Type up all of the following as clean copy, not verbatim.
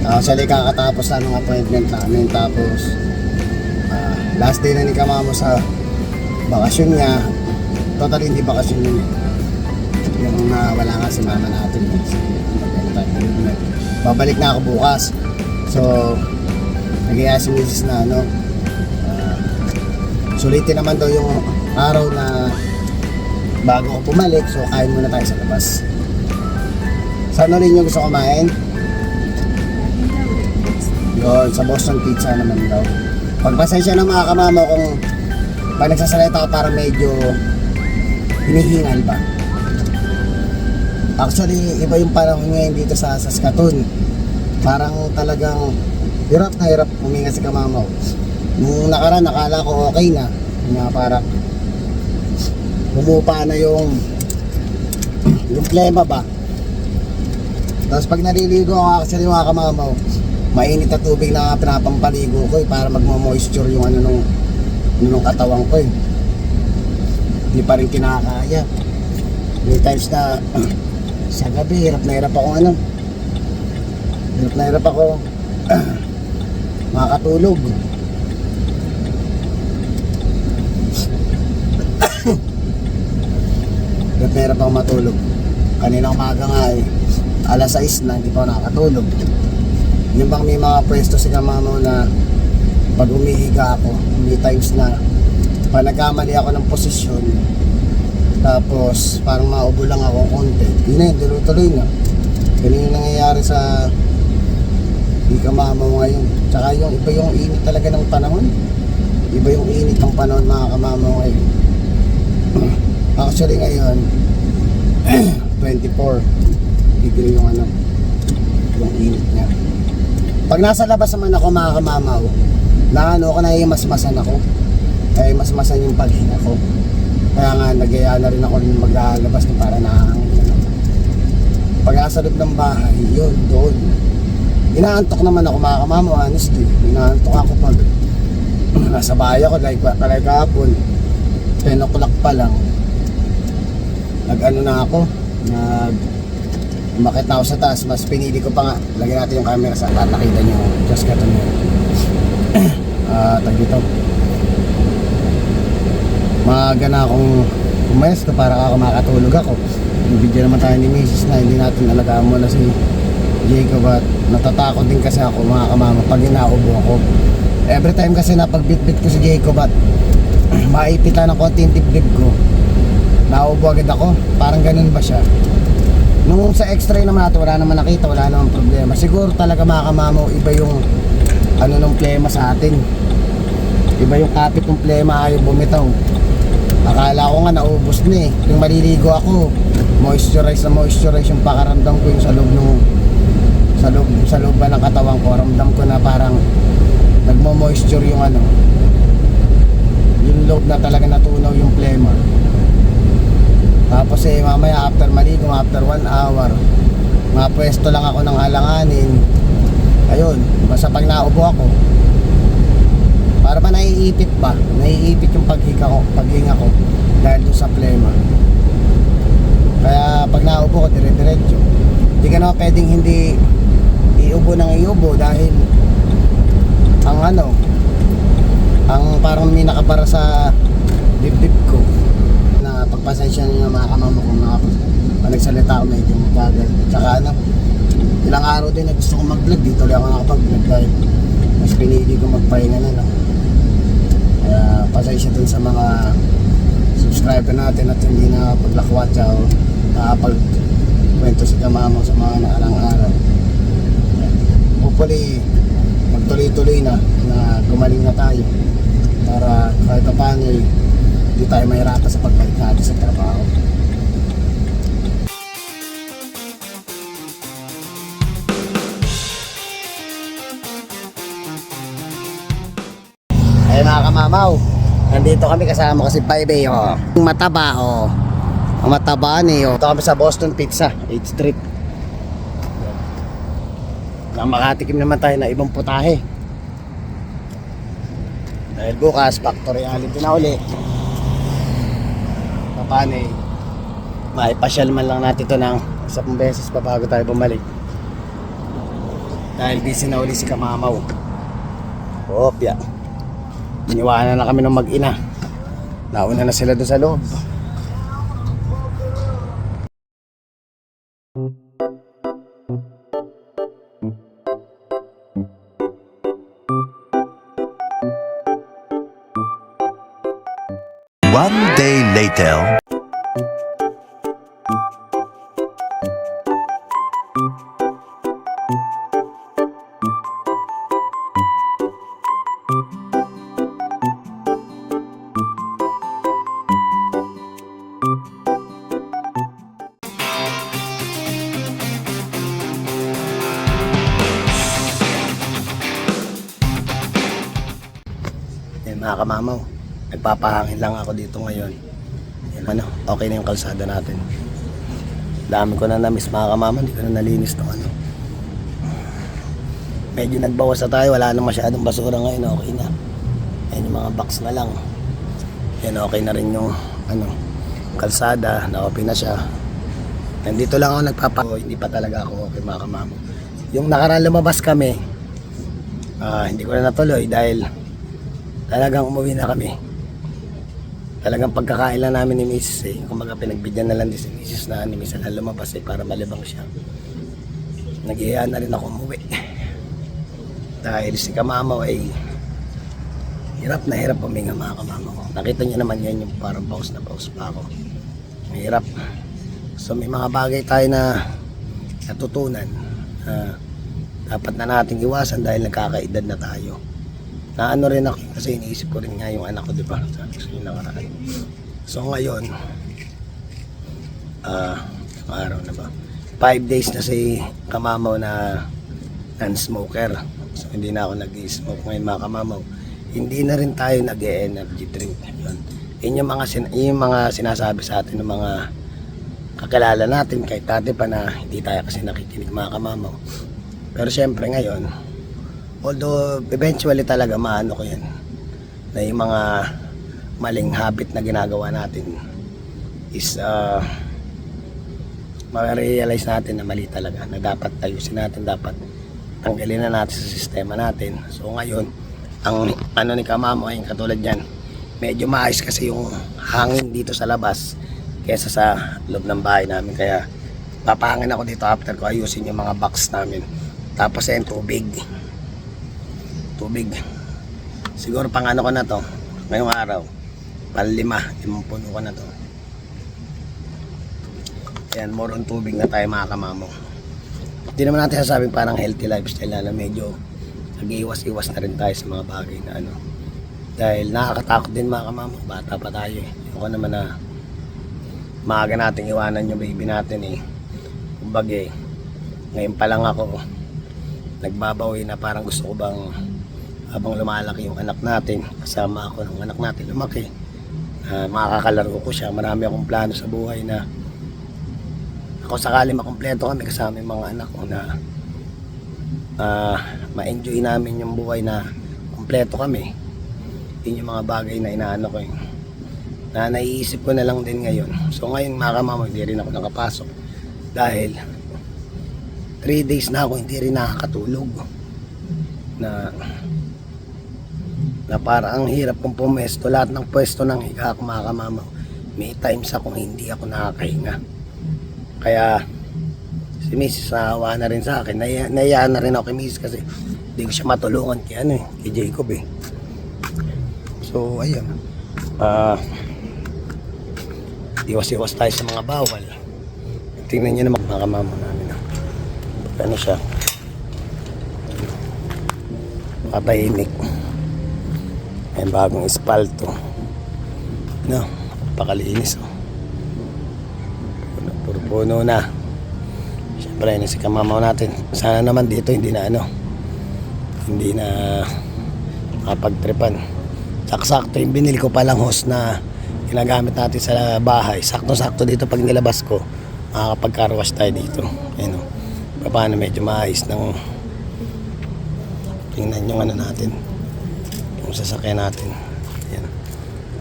Actually kakatapos na ng appointment namin, tapos last day na ni Kamamo sa bakasyon niya. Totally hindi bakasyon yun, yung wala nga si mama natin. Babalik na ako bukas. So nag-iaya si Mrs. na sulitin naman daw yung araw na bago ako bumalik. So kain muna tayo sa labas. Saan ulit yung gusto kumain? Yun, sa Boston Pizza naman daw. Pagpasensya ng mga kamamo kung pag nagsasalita ako parang medyo hinihingal ba. Actually, iba yung panahon ngayon dito sa Saskatoon. Parang talagang hirap na hirap huminga si kamamo. Nung nakaraan, nakala ko okay na. Na parang humupa na yung plema ba. Tapos pag naliligo ako actually mga kamamaw, mainit na tubig na pinapampaligo ko para magmo-moisture yung nung katawan ko eh. Hindi pa rin kinakaya. May times na sa gabi hirap na hirap ako hirap na hirap ako makatulog. Hirap na hirap ako matulog. Kanina umaga nga eh, alas 6 na, hindi pa ako nakatulog. Yung bang may mga pwesto si kamamo na pag umihiga ako, may times na pag nagkamali ako ng posisyon, tapos parang maubo lang ako konti, yun na yun, tuloy-tuloy na. Ganun yung nangyayari sa di kamamo ngayon. Tsaka yung iba yung init talaga ng panahon. Iba yung init ng panahon mga kamamo ngayon. Actually ngayon 24 degree yung yung init niya. Pag nasa labas naman ako mga kamamaw, na ako naimasmasan ako, ay masmasan yung paghinga ko. Kaya nga nag-iaya na rin ako maglalabas na para nakahangin. Pag nasa loob ng bahay, yun, doon inaantok naman ako mga kamamaw, honestly. Inaantok ako pag nasa bahay ako, like kahapon 10 o'clock pa lang umakit na ako sa taas. Mas pinili ko pa nga, lagyan natin yung camera sa para nakita nyo just kato nyo tag dito, maaga na akong umalis para ako makatulog ako. Bibigyan naman tayo ni Mrs. na hindi natin alagaan muna si Jacob, at natatakot din kasi ako mga kamama pag inaubo ako. Every time kasi na pagbitbit ko si Jacob at maipitan ng konti yung dibdib ko, naubo agad ako. Parang ganun ba siya? Nung sa x-ray naman natin, wala naman nakita, wala naman problema. Siguro talaga mga kamamo, iba yung nung plema sa atin. Iba yung kapit ng plema, ayaw bumitaw. Akala ko nga naubos na eh. Yung maliligo ako, moisturize yung pakaramdam ko yung sa loob ba ng katawan ko. Ramdam ko na parang nagmo-moisture yung yung loob na talaga natunaw yung plema. Tapos mamaya after maligo, after 1 hour, pwesto lang ako ng alanganin. Ayun, basta pag naubo ako, para ba naiipit yung paghinga ko dahil doon sa plema. Kaya pag naubo ko, dire-diretso. Hindi ka naman pwedeng hindi iubo ng iubo dahil ang parang may nakabara sa dibdib ko. Na pagpasensya nyo mga kamamo kung pag nagsalita ako medyo mabagal. Tsaka ilang araw din na gusto ko mag-vlog, dito lang ako nakapag-vlog dahil mas pinili ko magpahinga na. Kaya pasensya dun sa mga subscriber natin at hindi na paglakwatsa o nakapag-kwento si kamamo sa mga nakarang araw. Hopefully magtuloy-tuloy na gumaling na tayo para kahit paano hindi tayo mahirapan sa pagbalik natin sa trabaho. Ay mga kamamaw, nandito kami kasama ko si Baybay yung mataba ang mataba niyo. Ito kami sa Boston Pizza 8th Street. Makatikim naman tayo na ibang putahe dahil bukas factory reality na uli. Paano maipasyal man lang natin ito ng 10 beses pa bago tayo bumalik. Dahil busy na uli si Kamamaw. Opya. Iniwanan na kami ng mag-ina. Nauna na sila doon sa loob. One day later. Mga Kamamaw, nagpapahangin lang ako dito ngayon. Yan, ano, okay na yung kalsada natin. Dami ko na na-miss mga Kamamaw, hindi ko na nalinis ng ano. Medyo nagbawas na tayo, wala na masyadong basura ngayon, okay na. Yan yung mga box na lang. Yan, okay na rin yung ano, kalsada, na-open na siya. Nandito lang ako hindi pa talaga ako okay mga Kamamaw. Yung nakaraan lumabas kami, hindi ko na natuloy dahil talagang umuwi na kami. Talagang pagkakain lang namin ni Mrs. Kumbaga pinagbigyan na lang din si Mrs. na ni Mrs. na lumabas para malibang siya. Nag-ihiyaan na rin ako umuwi. Dahil si Kamamaw ay hirap na hirap huminga mga Kamamaw. Nakita niyo naman yan yung parang paus na paus pa ako. Mahirap. So may mga bagay tayo na natutunan. Dapat na nating iwasan dahil nagkakaedad na tayo. Na ano rin ako kasi iniisip ko rin nga yung anak ko, di ba? Sabi ko yung nakaraan. So ngayon, araw na ba? 5 days na si Kamamaw na non-smoker. So hindi na ako nag-smoke ngayon mga Kamamaw. Hindi na rin tayo nag-energy drink. Yun yung mga sinasabi sa atin ng mga kakilala natin kahit dati pa na hindi tayo kasi nakikinig mga Kamamaw. Pero syempre ngayon, although eventually talaga maano ko yan na yung mga maling habit na ginagawa natin is ma-realize natin na mali talaga, na dapat ayusin natin, dapat tanggalin na natin sa sistema natin. So ngayon ang ano ni Kamamaw ay katulad yan, medyo maayos kasi yung hangin dito sa labas kaysa sa loob ng bahay namin, kaya papahangin ako dito after ko ayusin yung mga box namin. Tapos yan, tubig siguro pang ano ko na to ngayong araw, pang limang puno ko na to. Ayan, more on tubig na tayo mga Kamamaw. Hindi naman natin sasabing parang healthy lifestyle na medyo nag-iwas-iwas na rin tayo sa mga bagay na ano, dahil nakakatakot din mga Kamamaw, bata pa tayo ako naman na maaga nating iwanan yung baby natin kumbaga ngayon pa lang ako nagbabawi na parang gusto ko bang habang lumalaki yung anak natin, kasama ako ng anak natin lumaki, makakalaro ko siya. Marami akong plano sa buhay na ako sakali makumpleto kami kasama yung mga anak ko na ma-enjoy namin yung buhay na kumpleto kami. Yun yung mga bagay na inaano ko na naiisip ko na lang din ngayon. So ngayon mga Kamamaw, hindi rin ako nakapasok dahil 3 days na ako hindi rin nakakatulog na parang ang hirap kong pumesto. Lahat ng pwesto ng higa ako mga Kamamaw, may times akong hindi ako nakakahinga. Kaya si Mrs. nahawa na rin sa akin, naiyahan na rin ako kay Mrs. kasi hindi ko siya matulungan kay Jacob So ayun, iwas-iwas tayo sa mga bawal. Tingnan nyo naman mga Kamamaw namin ano siya, patahimik. May bagong espalto, no, pakalinis puro-puno na. Siyempre yun si Kamamaw natin, sana naman dito hindi na makapagtripan. Sakto yung binili ko palang hose na ginagamit natin sa bahay, sakto dito pag nilabas ko makakapag-car wash tayo dito. Ayun paano medyo maayos ng tingnan yung ano natin, yung sasakyan natin. Yan,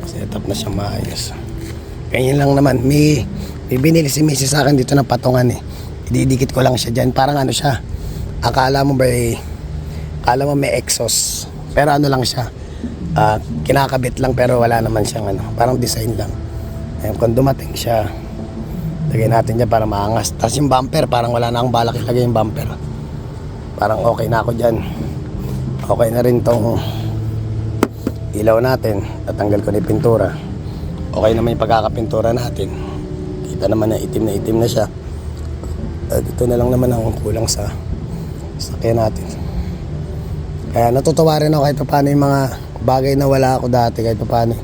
set up na siya maayos. Ganyan lang naman, may binili si Mrs. sa akin dito na patungan ididikit ko lang siya dyan, parang ano siya, akala mo may exhaust, pero ano lang siya, kinakabit lang, pero wala naman siyang parang design lang. Ayun, kung dumating siya, lagay natin dyan para maangas. Tapos yung bumper, parang wala na akong balak ilagay yung bumper, parang okay na ako dyan. Okay na rin tong ilaw natin, tatanggal ko na yung pintura. Okay naman yung pagkakapintura natin, kita naman na itim na siya. Dito na lang naman ang kulang sa sakyan natin. Kaya natutuwa rin ako kahit paano yung mga bagay na wala ako dati, kahit paano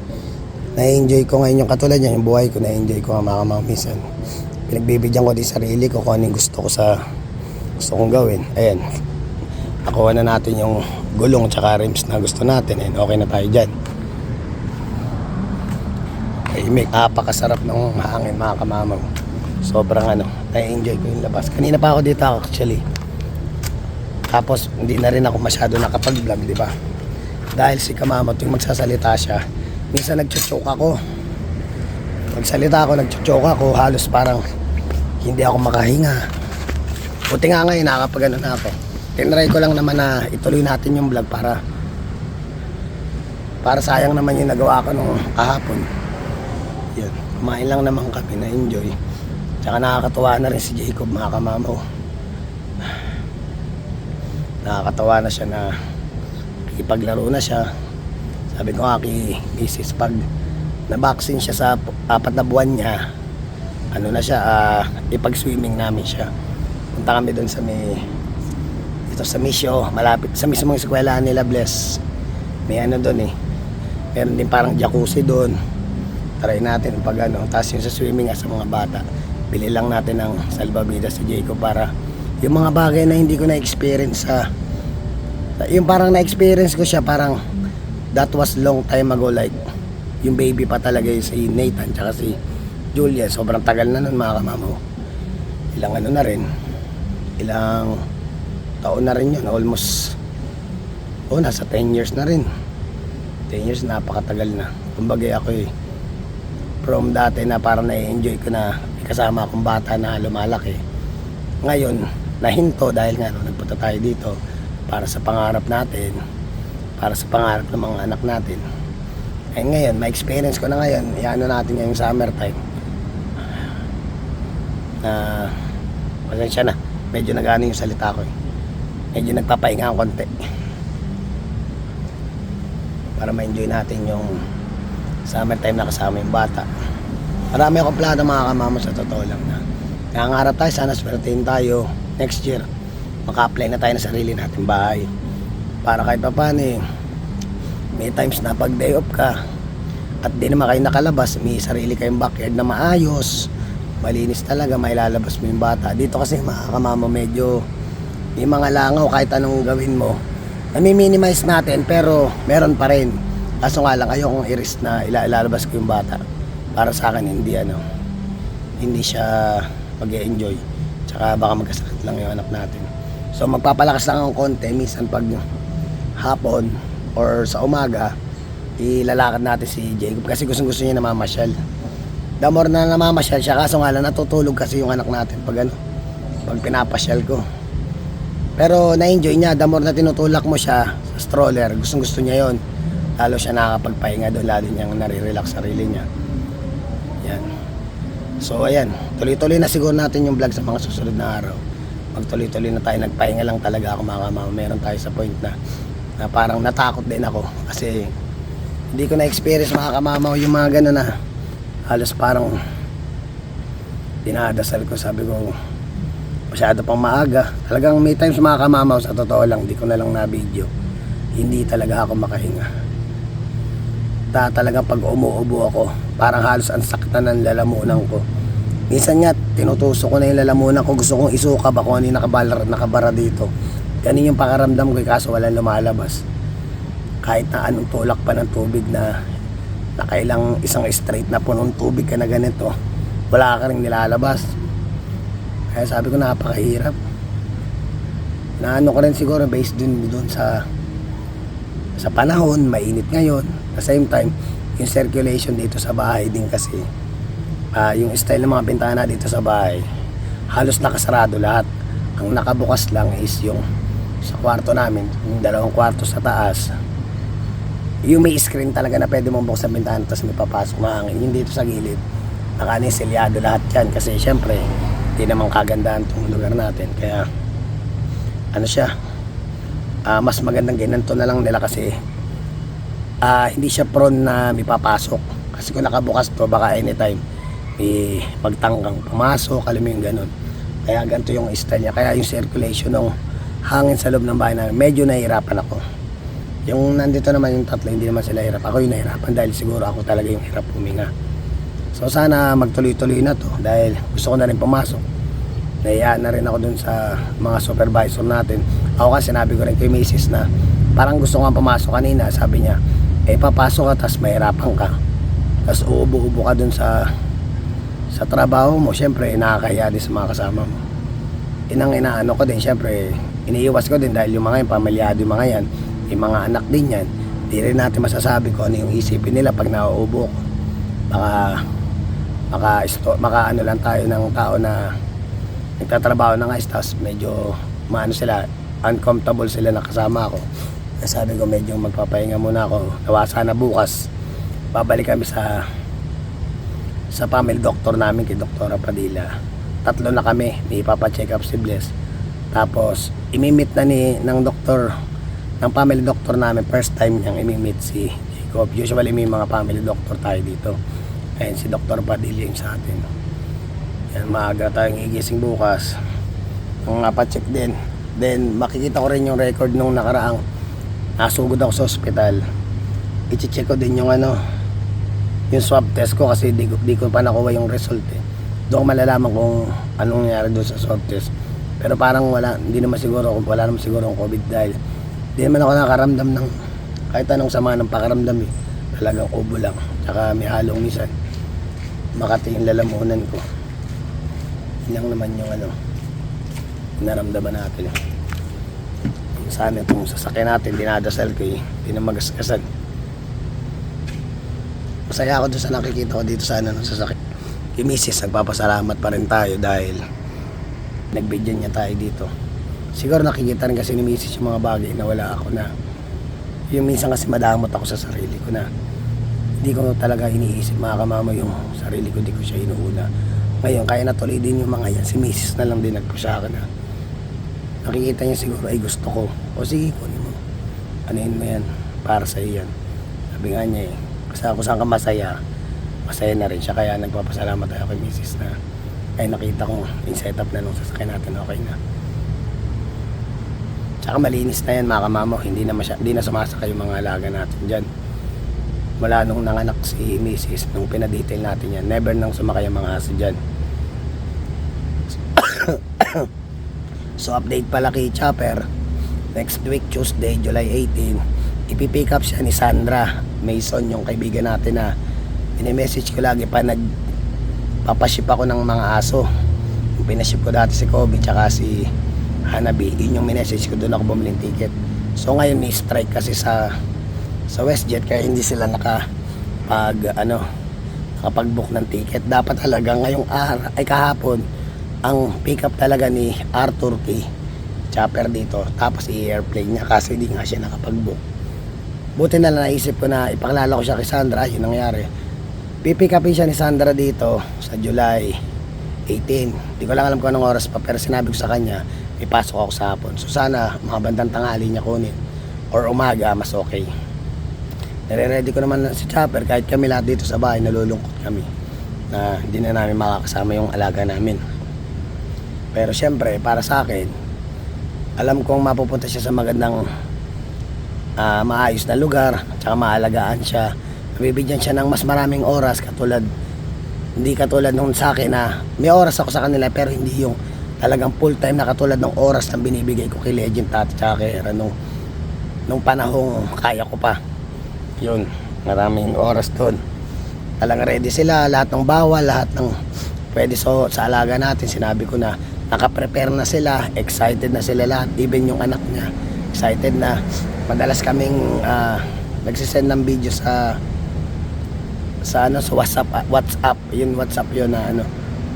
na-enjoy ko ngayon yung katulad niya, yung buhay ko na-enjoy ko mga minsan. Pinagbibigyan ko din sarili ko kung ano yung gusto kong gawin. Ayan, nakuha na natin yung gulong tsaka rims na gusto natin. Ayan, okay na tayo dyan. Napakasarap ng hangin mga kamamaw. Sobrang na-enjoy ko yung labas. Kanina pa ako dito actually. Tapos hindi na rin ako masyado nakapag-vlog, di ba? Dahil si kamamaw tuwing magsasalita siya, minsan nagchuchok ako. Magsalita ako, nagchuchok ako, halos parang hindi ako makahinga. Buti nga ngayon nakakapag na ako. Tinry ko lang naman na ituloy natin yung vlog para sayang naman yung nagawa ko nung kahapon. Yan, kumain lang naman kami, na-enjoy. Tsaka nakakatuwa na rin si Jacob mga kamamaw. Nakakatawa na siya na ipaglaro na siya. Sabi ko nga kay misis, pag na-vaccine siya sa 4 na buwan niya, na siya, ipag-swimming namin siya. Punta kami doon sa dito sa Misyo, malapit sa mismong eskwelahan nila Bless. May doon meron din parang jacuzzi doon. Try natin pag tapos yung sa swimming sa mga bata, bili lang natin ng salvavidas si Jacob para yung mga bagay na hindi ko na-experience yung parang na-experience ko siya, parang that was long time ago, like yung baby pa talaga yung si Nathan tsaka si Julia. Sobrang tagal na nun mga kamamaw. Ilang na rin, ilang taon na rin yun, almost nasa 10 years na rin. 10 years, napakatagal na. Kumbaga ako from dati na parang na-enjoy ko na kasama akong bata na lumalaki. Ngayon nahinto dahil nga nagpunta tayo dito para sa pangarap natin, para sa pangarap ng mga anak natin. Eh ngayon, ma-experience ko na ngayon, natin ngayong summertime. Pasensya na, medyo nagano yung salita ko medyo nagpapahinga ang konti para ma-enjoy natin yung summertime na kasama yung bata. Marami akong plano mga kamama, sa totoo lang na nangangarap tayo, sana swertein tayo next year, maka-apply na tayo na sarili natin bahay para kahit pa paano may times na pag day off ka at di naman kayo nakalabas, may sarili kayong backyard na maayos, malinis talaga, may lalabas mo yung bata. Dito kasi mga kamama, medyo may mga langaw, kahit anong gawin mo nami-minimize natin, pero meron pa rin. Kaso nga lang, ayokong i-risk na ilalabas ko yung bata. Para sa akin hindi siya mag-e-enjoy, tsaka baka magkasakit lang yung anak natin. So magpapalakas lang ang konti minsan pag hapon or sa umaga, ilalakad natin si Jacob kasi gusto niya namamasyal. The more na namamasyal siya, kaso nga lang natutulog kasi yung anak natin pag pinapasyal ko. Pero na-enjoy niya, the more na tinutulak mo siya sa stroller, gusto niya yon. Lalo siya nakakapagpahinga doon, lalo niyang nare-relax sarili niya. Yan. So ayan, tuloy-tuloy na siguro natin yung vlog sa mga susunod na araw. Magtuloy-tuloy na tayo, nagpahinga lang talaga ako mga kamama. Meron tayo sa point na parang natakot din ako kasi hindi ko na-experience mga kamama yung mga gano'n na halos parang dinadasal ko, sabi ko masyado pang maaga. Talagang may times mga kamama, sa totoo lang, di ko na lang na video, hindi talaga ako makahinga. Talagang pag umuubo ako, parang halos ang saktan ng lalamunan ko. Minsan nga, tinutusok ko na yung lalamunan ko, gusto kong isukab ako, ano yung nakabara dito. Ganun yung pakaramdam ko, kaso walang lumalabas. Kahit na anong tulak pa ng tubig na nakailang isang straight na punong tubig ka na ganito, wala ka rin nilalabas. Kaya sabi ko, napakahirap. Naano ko rin siguro based dun sa panahon, mainit ngayon. At the same time, yung circulation dito sa bahay din kasi yung style ng mga bintana dito sa bahay halos nakasarado lahat. Ang nakabukas lang is yung sa kwarto namin, yung 2 kwarto sa taas. Yung may screen talaga na pwede mong buksan bintana tapos may papasok na hangin. Yung dito sa gilid, naka-anisyado lahat yan kasi syempre hindi naman kagandahan itong lugar natin. Kaya ano siya, mas magandang ginanto na lang nila kasi hindi siya prone na may papasok. Kasi kung nakabukas to, baka anytime may magtanggang pumasok, alam mo yung ganun. Kaya ganito yung style niya. Kaya yung circulation ng hangin sa loob ng bahay namin, medyo nahihirapan ako. Yung nandito naman yung tatlo, hindi naman sila hirap. Ako yung nahihirapan dahil siguro ako talaga yung hirap huminga. So sana magtuloy-tuloy na to dahil gusto ko na rin pumasok. Nahiyaan na rin ako dun sa mga supervisor natin. Ako kasi sinabi ko rin kay Mrs. na parang gusto ko nga pumasok kanina. Sabi niya, papasok ka tapos mahirapan ka. Tapos uubo-ubo ka dun sa trabaho mo. Siyempre nakakahiya din sa mga kasama mo. Inang inaano ko din, siyempre iniiwas ko din dahil yung mga yan, pamilyado yung mga yan, yung mga anak din yan. Di rin natin masasabi ko ano yung isipin nila pag nauubo ko. Baka ano lang tayo ng tao na nagtatrabaho na nga, tapos medyo maano sila, uncomfortable sila na kasama ako. Sabi ko medyo magpapahinga muna ako. Nawasa na bukas babalik kami sa family doctor namin kay Dr. Padilla. 3 na kami, may ipapacheck up si Bless. Tapos imimit na ng doktor, ng family doctor namin, first time niyang imimit si Jacob. Usually may mga family doctor tayo dito. Ayun si Dr. Padilla yung sa atin. Yan, maaga tayong igising bukas. Ang napacheck din. Then makikita ko rin yung record nung nakaraang nasugod ako sa ospital. I-check ko din yung yung swab test ko kasi di ko pa nakuha yung result eh. Doon ko malalaman kung anong nangyari doon sa swab test. Pero parang wala naman siguro ang COVID dahil di naman ako nakaramdam ng kahit anong sama ng pakaramdam eh. Talagang ubo lang. Tsaka may halong minsan. Makati yung lalamunan ko. Yun lang naman yung naramdaman natin. Sana itong sasakyan natin, dinadasal ko eh. Hindi na magasgasan. Masaya ako doon sa nakikita ko dito sa sasakyan. Kay Mrs. nagpapasalamat pa rin tayo dahil nagbigyan niya tayo dito. Siguro nakikita rin kasi ni Mrs. yung mga bagay na wala ako na. Yung minsan kasi madamot ako sa sarili ko na hindi ko talaga iniisip mga kamama yung sarili ko, hindi ko siya inuuna. Ngayon, kaya natuloy din yung mga yan. Si Mrs. na lang din nagpusya ka na. Nakikita niya siguro ay gusto ko. O sige, kunin mo. Anuhin mo yan. Para sa iyan. Sabi nga niya eh. Kasi kung saan ka masaya, masaya na rin siya. Kaya nagpapasalamat tayo kay Mrs. na ay nakita ko yung setup na nung sasakyan natin okay na. Tsaka malinis na yan mga kamamo. Hindi na sumasakay yung mga alaga natin dyan. Mula nung nanganak si Mrs. nung pinadetail natin yan, never nang sumakay ang mga aso dyan. So update pala kay Chopper, next week Tuesday, July 18, ipipick up siya ni Sandra Mason, yung kaibigan natin na message ko lagi pa nagpapaship ako ng mga aso. Yung pinaship ko dati si Kobe tsaka si Hanabi, yun yung minessage ko, doon ako bumili ng ticket. So ngayon may strike kasi sa WestJet kaya hindi sila nakapag-book ng ticket. Dapat talaga ngayong kahapon ang pick up talaga ni Arthur K. Chopper dito, tapos i-airplane niya kasi hindi nga siya nakapag-book. Buti na lang naisip ko na ipaklala ko siya kay Sandra. Yun nangyari, pipick upin siya ni Sandra dito sa July 18. Hindi ko lang alam kung anong oras pa, pero sinabi ko sa kanya may pasok ako sa hapon. So sana mga bandang tanghali niya kunin or umaga, mas okay. Nire-ready ko naman si Chopper kahit kami lahat dito sa bahay nalulungkot kami na hindi na namin makakasama yung alaga namin. Pero syempre para sa akin, alam kong mapupunta siya sa magandang maayos na lugar, tsaka maalagaan siya, mabibigyan siya ng mas maraming oras, hindi katulad nung sa akin na may oras ako sa kanila pero hindi yung talagang full time na katulad ng oras na binibigay ko kay Legend Tati tsaka kay Era nung panahong kaya ko pa. Yun, maraming oras doon. Talagang ready sila, lahat ng bawal, lahat ng pwede sa alaga natin. Sinabi ko na nakaprepare na sila, excited na sila lahat, even yung anak niya excited na. Madalas kaming nagsisend ng video sa WhatsApp, yun WhatsApp yun na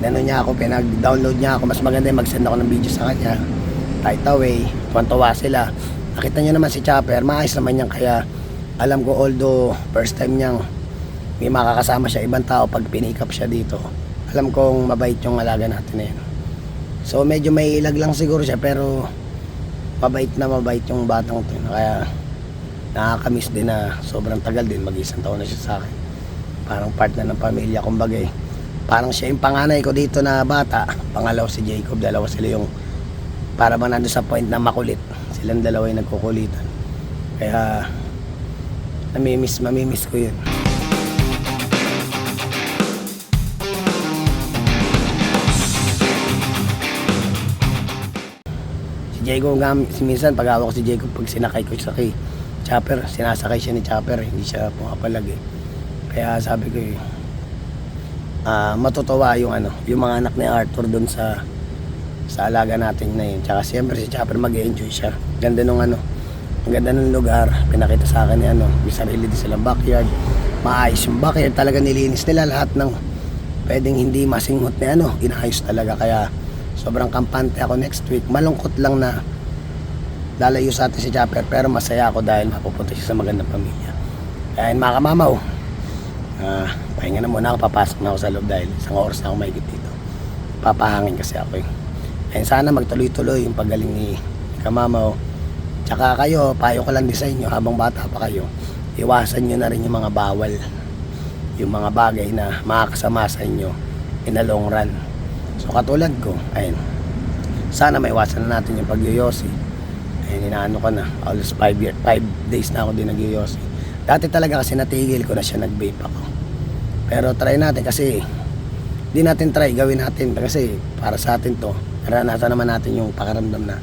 niya ako, pinag-download niya ako. Mas maganda yung mag-send ako ng video sa kanya. Right away, tuwan-tuwa sila. Nakita niyo naman si Chopper, maayos naman yan. Kaya alam ko, although first time niyang may makakasama siya ibang tao pag pinikap siya dito, alam kong mabait yung alaga natin na yun. So medyo may ilag lang siguro siya, pero mabait yung batang to. Kaya nakakamiss din na sobrang tagal din, mag-isang taon na siya sa akin. Parang part na ng pamilya, kumbaga eh. Parang siya yung panganay ko dito na bata, pangalaw si Jacob, dalawa sila yung para bang nandun sa point na makulit. Silang dalawa yung nagkukulitan. Kaya mamimiss ko yun. Si Jacob, minsan pag hawak ko si Jacob, pag sinakay ko sa kay Chopper, sinasakay siya ni Chopper, hindi siya pumapalag eh. Kaya sabi ko eh, matutuwa yung yung mga anak ni Arthur doon sa alaga natin na yun. Tsaka siyempre si Chopper mag-enjoy siya. Ganda nung ang ganda ng lugar, pinakita sa akin ni may sarili din silang backyard. Maayos yung backyard, talaga nilinis nila lahat ng pwedeng hindi masinghot na inayos talaga. Kaya sobrang kampante ako next week. Malungkot lang na lalayo sa atin si Chopper, pero masaya ako dahil mapupunta siya sa magandang pamilya. Kaya mga kamamaw, pahinga na muna ako, papasok na ako sa loob dahil isang oras na ako mahigit dito. Papahangin kasi ako eh. Ayun, sana magtuloy-tuloy yung paggaling ni Kamamaw. Tsaka kayo, payo ko lang din sa inyo, habang bata pa kayo, iwasan nyo na rin yung mga bawal, yung mga bagay na makakasama sa inyo in the long run. So katulad ko, ayun, sana maiwasan na natin yung pagyoyosi. Ayun, inaano ko na, almost 5 days na ako din nagyoyosi. Dati talaga kasi natigil ko na siya, nag-vape ako. Pero try natin kasi, di natin try, gawin natin kasi para sa atin to. Naranasan naman natin yung pakaramdam na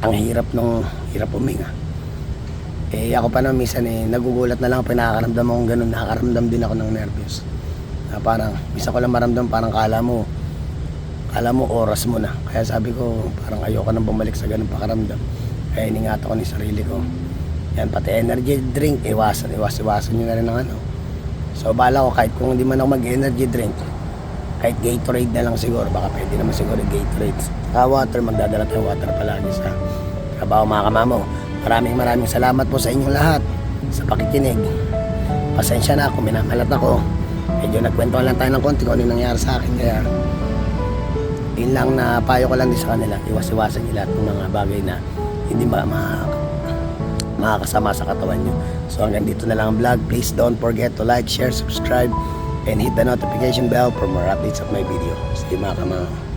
ang hirap huminga. Eh ako pa naman minsan nagugulat na lang pinakakaramdam akong ganun, nakakaramdam din ako ng nervous. Na parang minsan ko lang maramdam, parang kala mo oras mo na. Kaya sabi ko parang ayoko nang bumalik sa ganung pakaramdam. Kaya iningatan ko ni sarili ko. Yan, pati energy drink, iwasan nyo na rin ng So bala ko kahit kung hindi man ako mag-energy drink, kahit Gatorade na lang siguro, baka pwede naman siguro Gatorade. Water, magdadala tayo water palagi sa trabaho mga kamamaw. Maraming salamat po sa inyong lahat sa pakikinig. Pasensya na ako, minamalat ako. Medyo nagkwentuhan lang tayo ng konti kung ano yung nangyari sa akin. Kaya yun lang na payo ko lang din sa kanila. Iwas-iwasan nyo lahat ng mga bagay na hindi makakasama sa katawan nyo. So hanggang dito na lang ang vlog. Please don't forget to like, share, subscribe, and hit the notification bell for more updates of my video. Sige mga kamamaw.